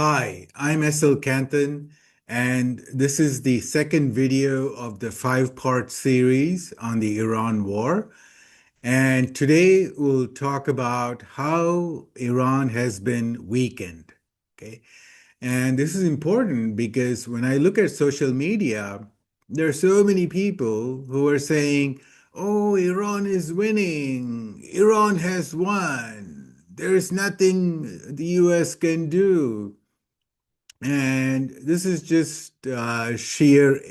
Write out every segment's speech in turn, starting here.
Hi, I'm S.L. Canton, and this is the second video of the five-part series on the Iran war. And today we'll talk about how Iran has been weakened. Okay. And this is important because when I look at social media, there are so many people who are saying, oh, Iran is winning. Iran has won. There is nothing the US can do. And this is just sheer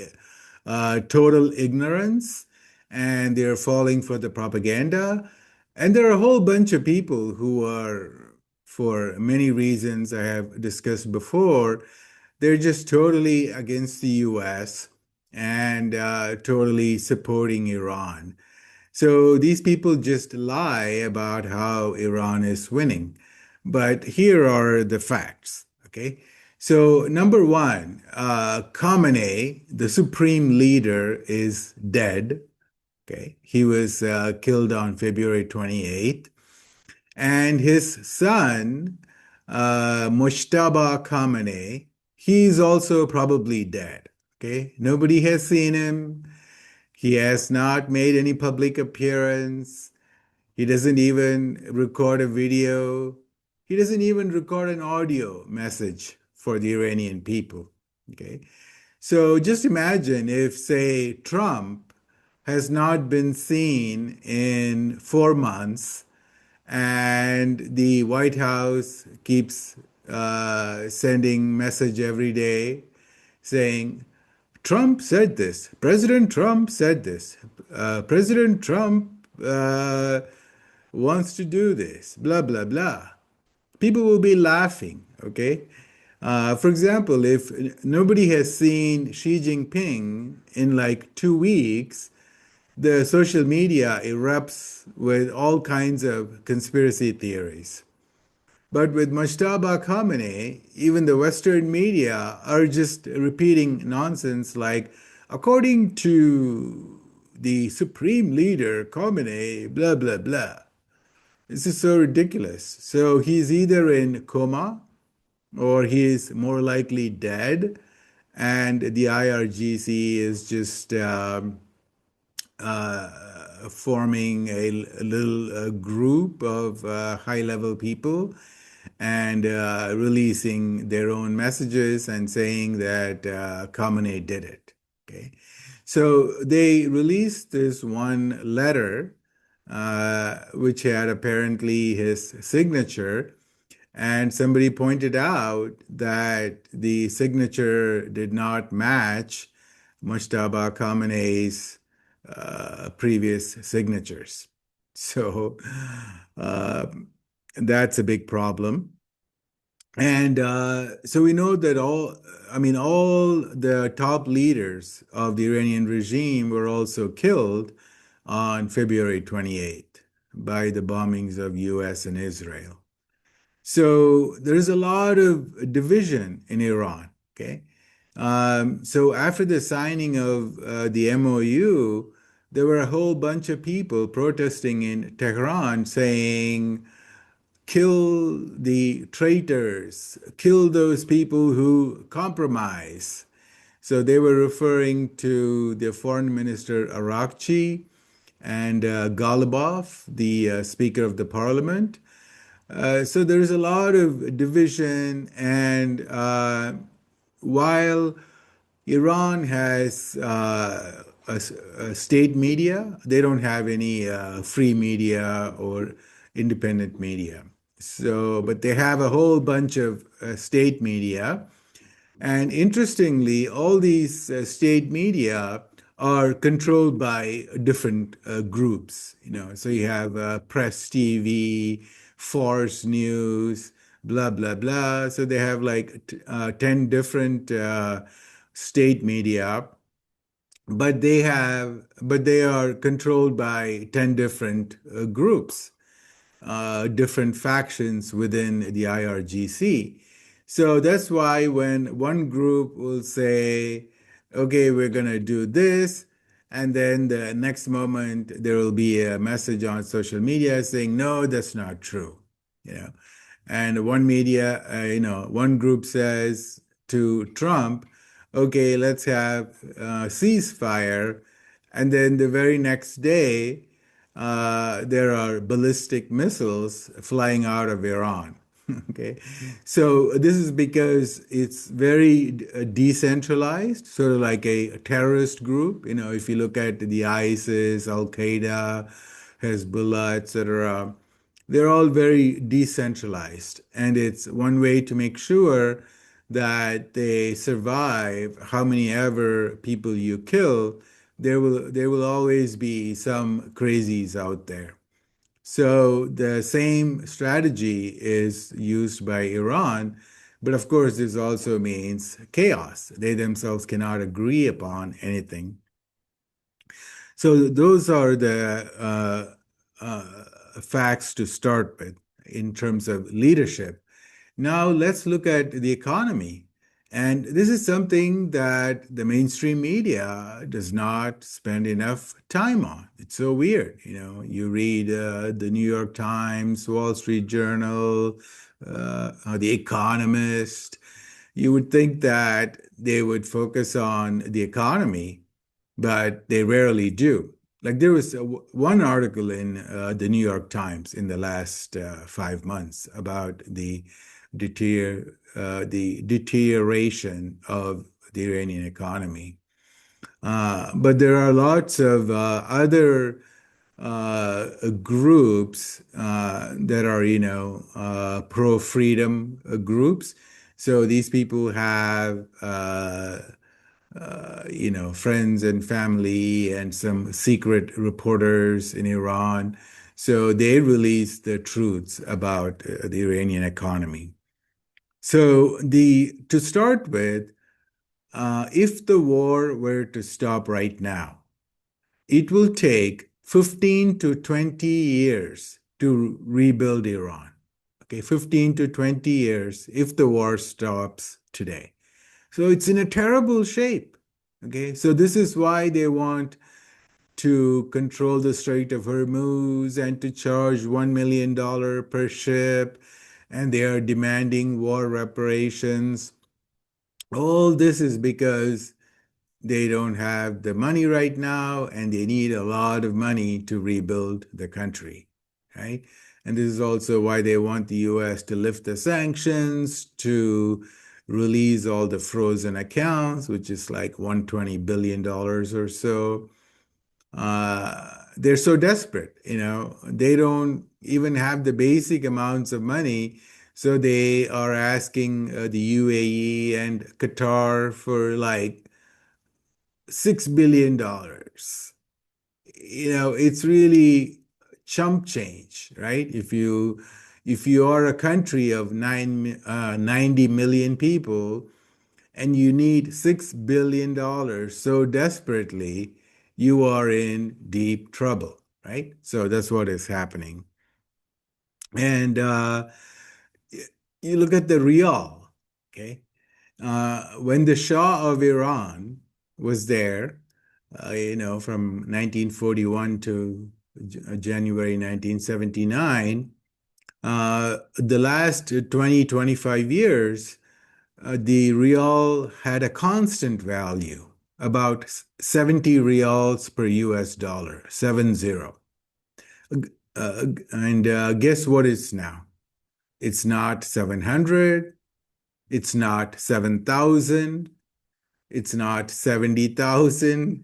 total ignorance, and they're falling for the propaganda. And there are a whole bunch of people who are, for many reasons I have discussed before, they're just totally against the US and totally supporting Iran. So these people just lie about how Iran is winning. But here are the facts, okay? So, number one, Khamenei, the supreme leader, is dead. Okay. He was killed on February 28th. And his son, Mojtaba Khamenei, he's also probably dead. Okay. Nobody has seen him. He has not made any public appearance. He doesn't even record a video. He doesn't even record an audio message for the Iranian people. Okay. So just imagine if, say, Trump has not been seen in 4 months and the White House keeps sending message every day saying, Trump said this. President Trump said this. President Trump wants to do this. Blah, blah, blah. People will be laughing, okay? For example, if nobody has seen Xi Jinping in like 2 weeks, the social media erupts with all kinds of conspiracy theories. But with Mujtaba Khamenei, even the Western media are just repeating nonsense like, according to the supreme leader, Khamenei, blah, blah, blah. This is so ridiculous. So he's either in coma or he's more likely dead, and the IRGC is just forming a little group of high-level people and releasing their own messages and saying that Khamenei did it. Okay, so they released this one letter, which had apparently his signature, and somebody pointed out that the signature did not match Mujtaba Khamenei's previous signatures. So uh, that's a big problem. And so we know that all the top leaders of the Iranian regime were also killed on February 28th by the bombings of US and Israel. So there's a lot of division in Iran. Okay. So after the signing of the MOU, there were a whole bunch of people protesting in Tehran saying, kill the traitors, kill those people who compromise. So they were referring to the foreign minister Arakchi and Ghalibaf, the speaker of the parliament. So there's a lot of division, and while Iran has a state media, they don't have any free media or independent media. So, but they have a whole bunch of state media. And interestingly, all these state media are controlled by different groups. So you have Press TV, Force News, blah blah blah. So they have like 10 different state media, but they are controlled by 10 different groups, different factions within the IRGC. So that's why when one group will say, okay, we're going to do this, and then the next moment there will be a message on social media saying, no, that's not true, you know. And one media, one group says to Trump, okay, let's have a ceasefire. And then the very next day, there are ballistic missiles flying out of Iran. Okay. So this is because it's very decentralized, sort of like a terrorist group. If you look at the ISIS, Al Qaeda, Hezbollah, etc., they're all very decentralized. And it's one way to make sure that they survive how many ever people you kill, there will always be some crazies out there. So the same strategy is used by Iran, but of course, this also means chaos. They themselves cannot agree upon anything. So those are the facts to start with in terms of leadership. Now let's look at the economy. And this is something that the mainstream media does not spend enough time on. It's so weird. You read the New York Times, Wall Street Journal, The Economist. You would think that they would focus on the economy, but they rarely do. Like there was one article in the New York Times in the last 5 months about the deterioration of the Iranian economy. But there are lots of other groups that are, pro-freedom groups. So these people have friends and family and some secret reporters in Iran. So they release the truths about the Iranian economy. So to start with, if the war were to stop right now, it will take 15 to 20 years to rebuild Iran. Okay, 15 to 20 years if the war stops today. So it's in a terrible shape. Okay, so this is why they want to control the Strait of Hormuz and to charge $1 million per ship, and they are demanding war reparations. All this is because they don't have the money right now and they need a lot of money to rebuild the country, right? And this is also why they want the US to lift the sanctions, to release all the frozen accounts, which is like $120 billion or so. They're so desperate, they don't even have the basic amounts of money. So they are asking the UAE and Qatar for like $6 billion. It's really chump change, right? If you are a country of 90 million people and you need $6 billion so desperately, you are in deep trouble, right? So that's what is happening. And you look at the real, okay? When the Shah of Iran was there, from 1941 to January 1979, the last 20, 25 years, the real had a constant value, about 70 reals per US dollar, 70. And guess what it's now? It's not 700, it's not 7,000, it's not 70,000,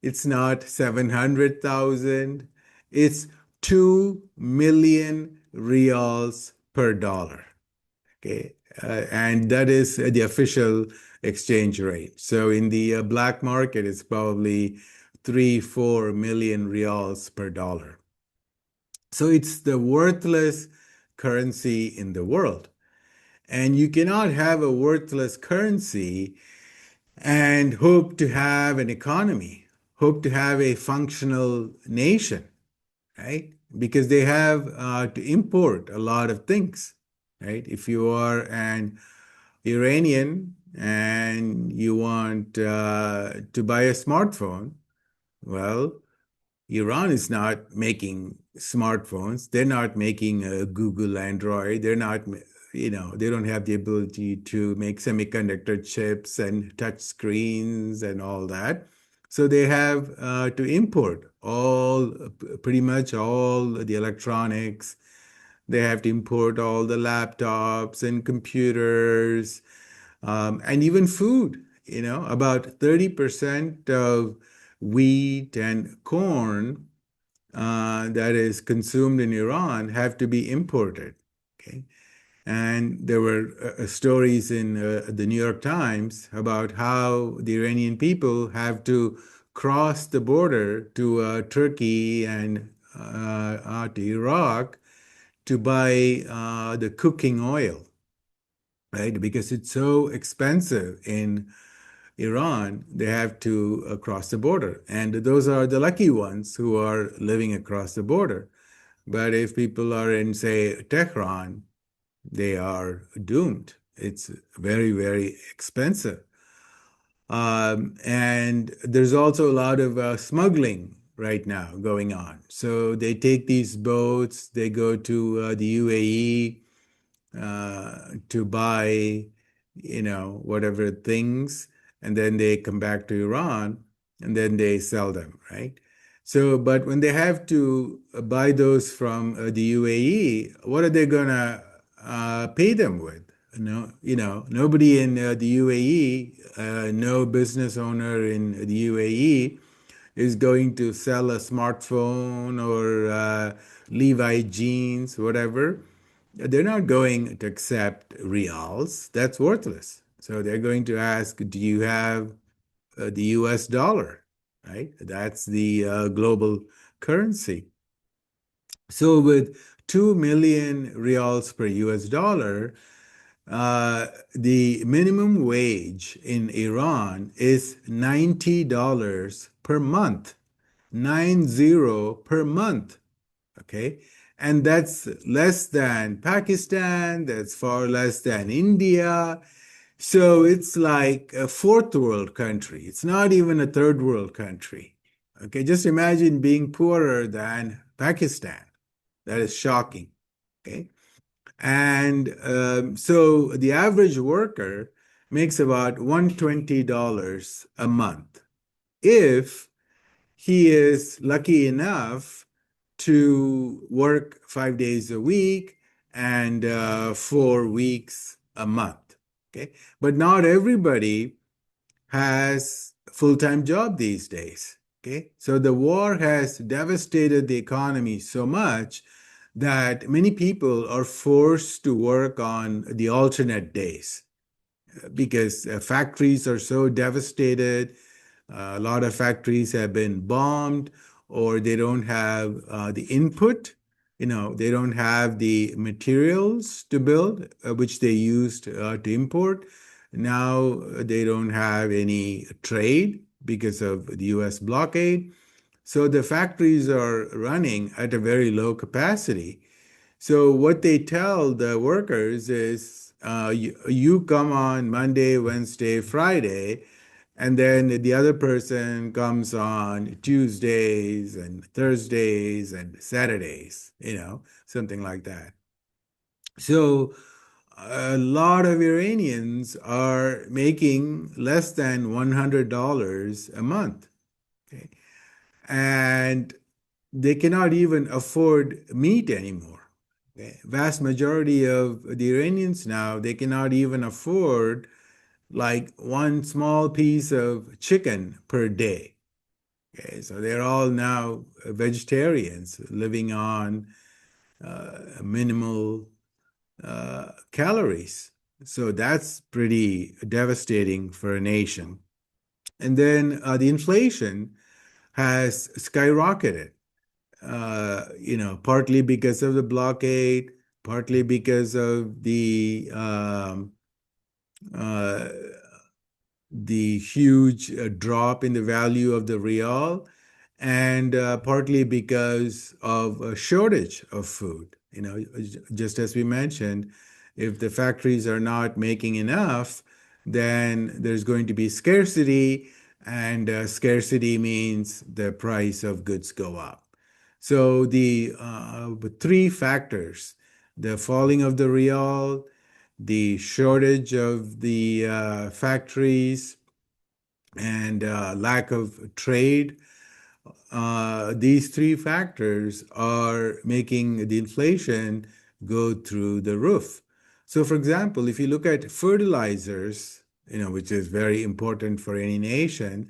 it's not 700,000, it's 2 million reals per dollar. Okay. And that is the official exchange rate. So in the black market, it's probably 3, 4 million reals per dollar. So it's the worthless currency in the world. And you cannot have a worthless currency and hope to have an economy, hope to have a functional nation, right? Because they have to import a lot of things, right? If you are an Iranian and you want to buy a smartphone, well, Iran is not making smartphones. They're not making a Google Android. They're not, they don't have the ability to make semiconductor chips and touch screens and all that. So they have to import pretty much all the electronics. They have to import all the laptops and computers, and even food. About 30% of wheat and corn that is consumed in Iran have to be imported. Okay. And there were stories in the New York Times about how the Iranian people have to cross the border to Turkey and to Iraq to buy the cooking oil, right? Because it's so expensive in Iran, they have to cross the border. And those are the lucky ones who are living across the border. But if people are in, say, Tehran, they are doomed. It's very, very expensive. And there's also a lot of smuggling right now going on. So they take these boats, they go to the UAE to buy, whatever things, and then they come back to Iran and then they sell them, right? So, but when they have to buy those from the UAE, what are they gonna pay them with? Nobody in the UAE, no business owner in the UAE is going to sell a smartphone or Levi jeans, whatever. They're not going to accept reals. That's worthless. So they're going to ask, do you have the US dollar, right? That's the global currency. So with 2 million reals per US dollar, the minimum wage in Iran is $90 per month, 90 per month. Okay. And that's less than Pakistan, that's far less than India. So it's like a fourth world country. It's not even a third world country. Okay. Just imagine being poorer than Pakistan. That is shocking. Okay. And so the average worker makes about $120 a month if he is lucky enough to work 5 days a week and 4 weeks a month. Okay. But not everybody has a full-time job these days. Okay. So the war has devastated the economy so much that many people are forced to work on the alternate days because factories are so devastated. A lot of factories have been bombed, or they don't have the input. They don't have the materials to build, which they used to import. Now they don't have any trade because of the US blockade. So the factories are running at a very low capacity. So what they tell the workers is, you come on Monday, Wednesday, Friday, and then the other person comes on Tuesdays and Thursdays and Saturdays, something like that. So a lot of Iranians are making less than $100 a month. Okay? And they cannot even afford meat anymore. Okay? Vast majority of the Iranians now, they cannot even afford like one small piece of chicken per day. Okay, so they're all now vegetarians living on minimal calories. So that's pretty devastating for a nation. And then the inflation has skyrocketed, partly because of the blockade, partly because of uh, the huge drop in the value of the real, and partly because of a shortage of food. Just as we mentioned, if the factories are not making enough, then there's going to be scarcity. and scarcity means the price of goods go up. So the three factors, the falling of the real, the shortage of the factories, and lack of trade, these three factors are making the inflation go through the roof. So, for example, if you look at fertilizers, which is very important for any nation,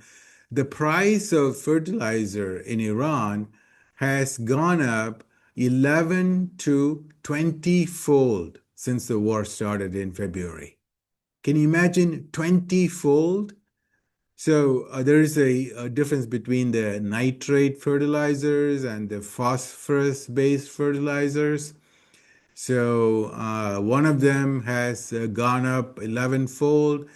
the price of fertilizer in Iran has gone up 11 to 20 fold since the war started in February. Can you imagine 20 fold? So there is a difference between the nitrate fertilizers and the phosphorus-based fertilizers. So one of them has gone up 11-fold,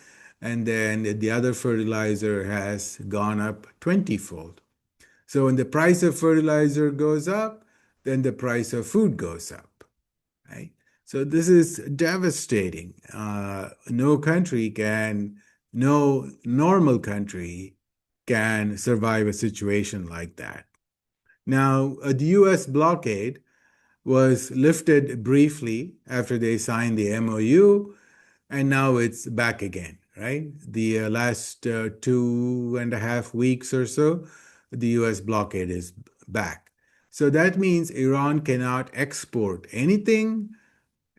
and then the other fertilizer has gone up 20-fold. So when the price of fertilizer goes up, then the price of food goes up, right? So this is devastating. No normal country can survive a situation like that. Now, the US blockade was lifted briefly after they signed the MOU, and now it's back again, right? The last 2.5 weeks or so, the US blockade is back. So that means Iran cannot export anything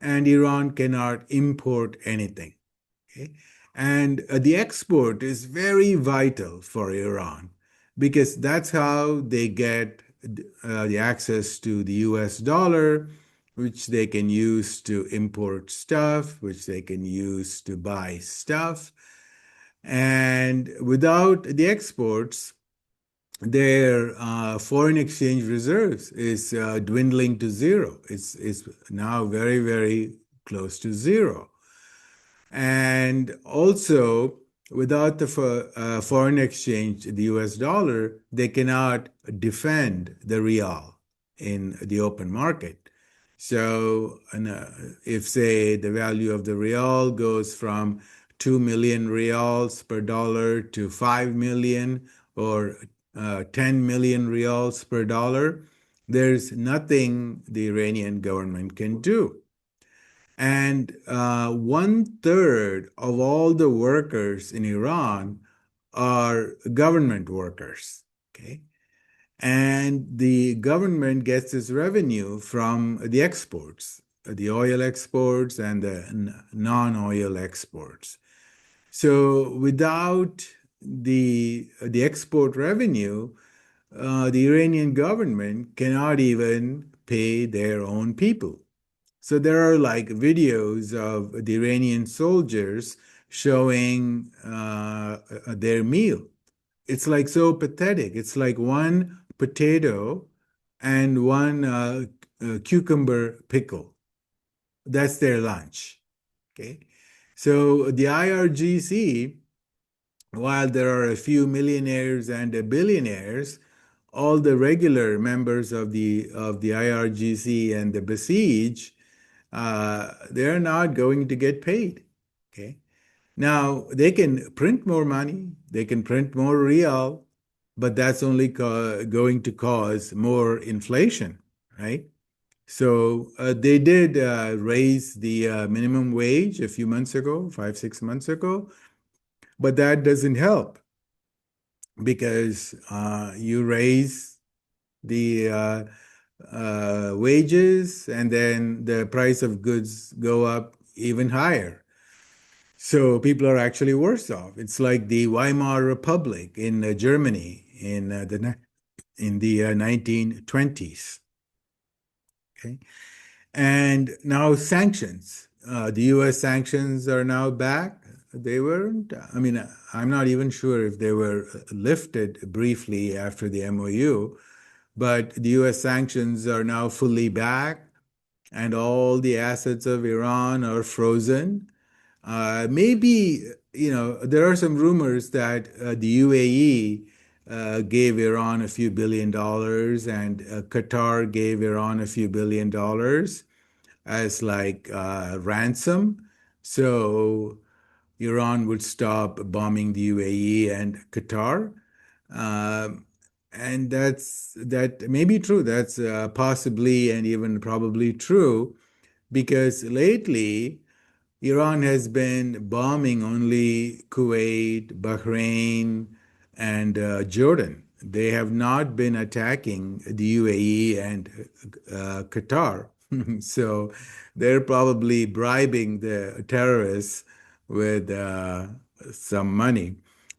and Iran cannot import anything. Okay? And the export is very vital for Iran because that's how they get the access to the US dollar, which they can use to import stuff, which they can use to buy stuff. And without the exports, their foreign exchange reserves is dwindling to zero. It's now very, very close to zero. And also, without the foreign exchange, the US dollar, they cannot defend the real in the open market. So, if, say, the value of the real goes from 2 million reals per dollar to 5 million or 10 million reals per dollar, there's nothing the Iranian government can do. And 1/3 of all the workers in Iran are government workers. Okay. And the government gets its revenue from the exports, the oil exports and the non-oil exports. So without the export revenue, the Iranian government cannot even pay their own people. So there are like videos of the Iranian soldiers showing their meal. It's like so pathetic. It's like one potato and one cucumber pickle. That's their lunch. Okay. So the IRGC, while there are a few millionaires and billionaires, all the regular members of the IRGC and the Besiege, they're not going to get paid. Okay. Now they can print more money, they can print more real, but that's only going to cause more inflation, right? So they did raise the minimum wage a few months ago, 5, 6 months ago, but that doesn't help because you raise the wages and then the price of goods go up even higher. So people are actually worse off. It's like the Weimar Republic in Germany in the 1920s. Okay, and now sanctions. The U.S. sanctions are now back. They weren't. I mean, I'm not even sure if they were lifted briefly after the MOU, but the U.S. sanctions are now fully back, and all the assets of Iran are frozen. Maybe, there are some rumors that the UAE gave Iran a few $1 billion and Qatar gave Iran a few $1 billion as like ransom. So Iran would stop bombing the UAE and Qatar. Um, and that may be true. That's possibly and even probably true because lately Iran has been bombing only Kuwait, Bahrain, and Jordan. They have not been attacking the UAE and Qatar. So they're probably bribing the terrorists with some money.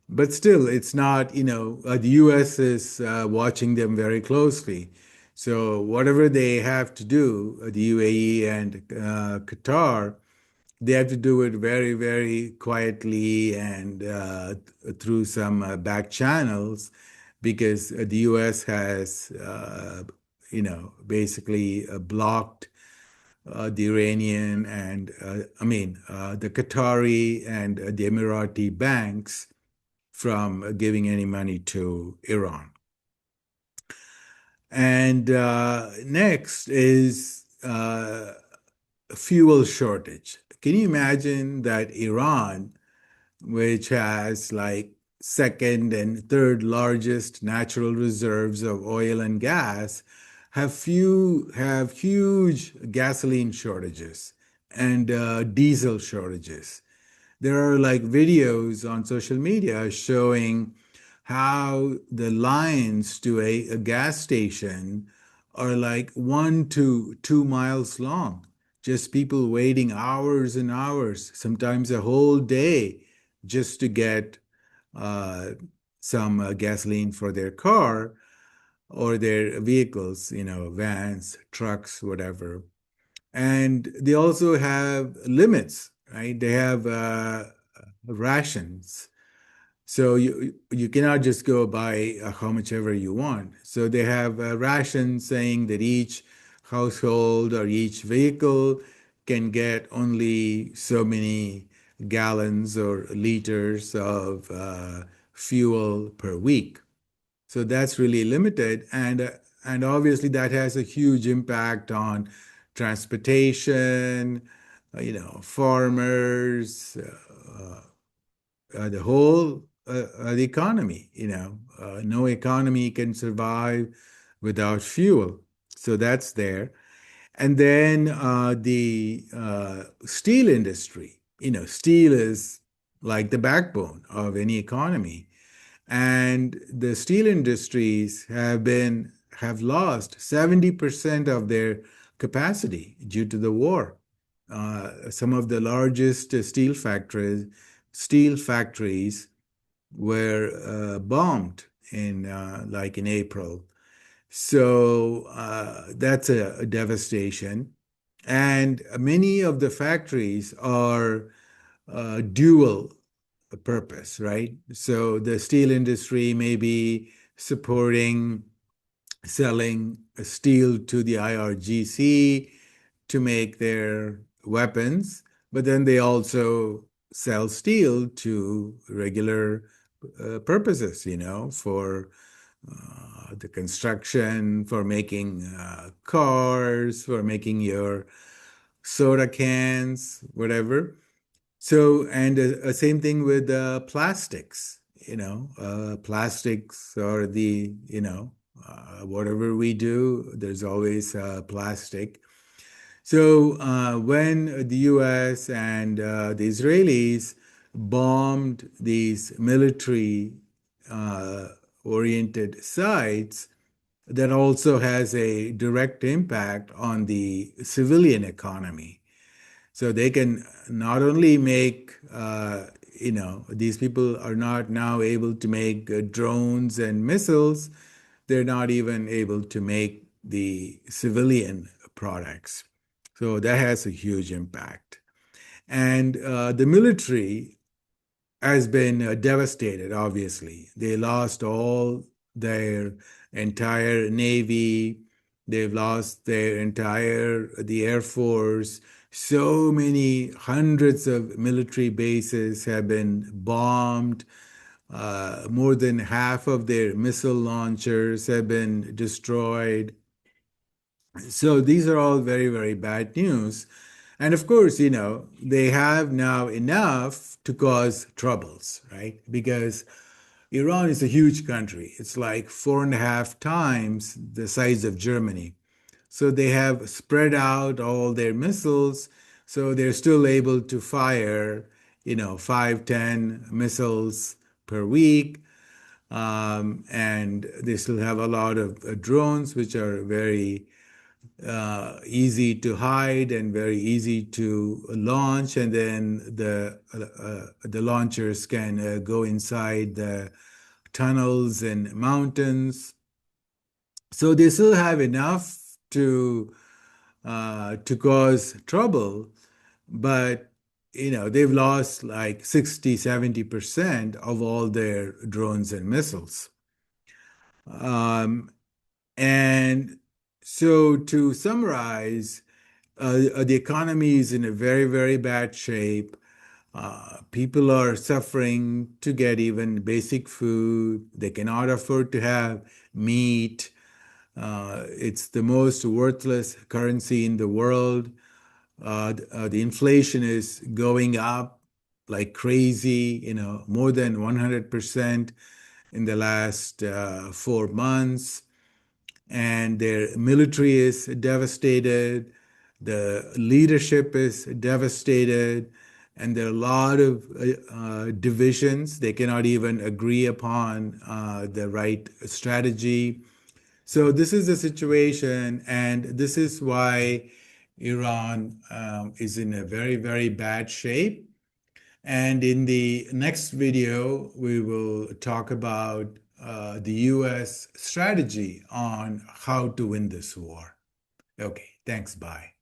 But still, it's not, the US is watching them very closely. So whatever they have to do, the UAE and Qatar, they have to do it very, very quietly and through some back channels because the US has, basically blocked the Iranian and, the Qatari and the Emirati banks from giving any money to Iran. And next is fuel shortage. Can you imagine that Iran, which has like second and third largest natural reserves of oil and gas, have huge gasoline shortages and diesel shortages. There are like videos on social media showing how the lines to a gas station are like 1 to 2 miles long. Just people waiting hours and hours, sometimes a whole day, just to get uh, some gasoline for their car or their vehicles, vans, trucks, whatever. And they also have limits, right? They have rations. So you cannot just go buy how much ever you want. So they have rations saying that each household or each vehicle can get only so many gallons or liters of fuel per week. So that's really limited, and obviously that has a huge impact on transportation, farmers, the whole the economy. No economy can survive without fuel. So that's there. And then the steel industry. Steel is like the backbone of any economy. And the steel industries have lost 70% of their capacity due to the war. Some of the largest steel factories were bombed in like in April. So that's a devastation. And many of the factories are dual purpose, right? So the steel industry may be supporting selling steel to the IRGC to make their weapons, but then they also sell steel to regular purposes, for the construction, for making cars, for making your soda cans, whatever. So, and same thing with plastics, plastics are whatever we do, there's always plastic. So, when the US and the Israelis bombed these military uh, oriented sites, that also has a direct impact on the civilian economy. So they can not only make, these people are not now able to make drones and missiles, they're not even able to make the civilian products. So that has a huge impact. And the military has been devastated, obviously. They lost all their entire Navy, they've lost the Air Force. So many hundreds of military bases have been bombed. More than half of their missile launchers have been destroyed. So these are all very, very bad news. And of course, they have now enough to cause troubles, right? Because Iran is a huge country. It's like 4.5 times the size of Germany. So they have spread out all their missiles. So they're still able to fire, 5, 10 missiles per week. And they still have a lot of drones, which are very easy to hide and very easy to launch. And then the launchers can go inside the tunnels and mountains. So they still have enough to cause trouble, but they've lost like 60, 70% of all their drones and missiles. Um, and so to summarize, the economy is in a very, very bad shape. People are suffering to get even basic food. They cannot afford to have meat. It's the most worthless currency in the world. The inflation is going up like crazy, more than 100% in the last 4 months. And their military is devastated. The leadership is devastated. And there are a lot of divisions. They cannot even agree upon the right strategy. So this is the situation, and this is why Iran is in a very, very bad shape. And in the next video, we will talk about the US strategy on how to win this war. Okay, thanks. Bye.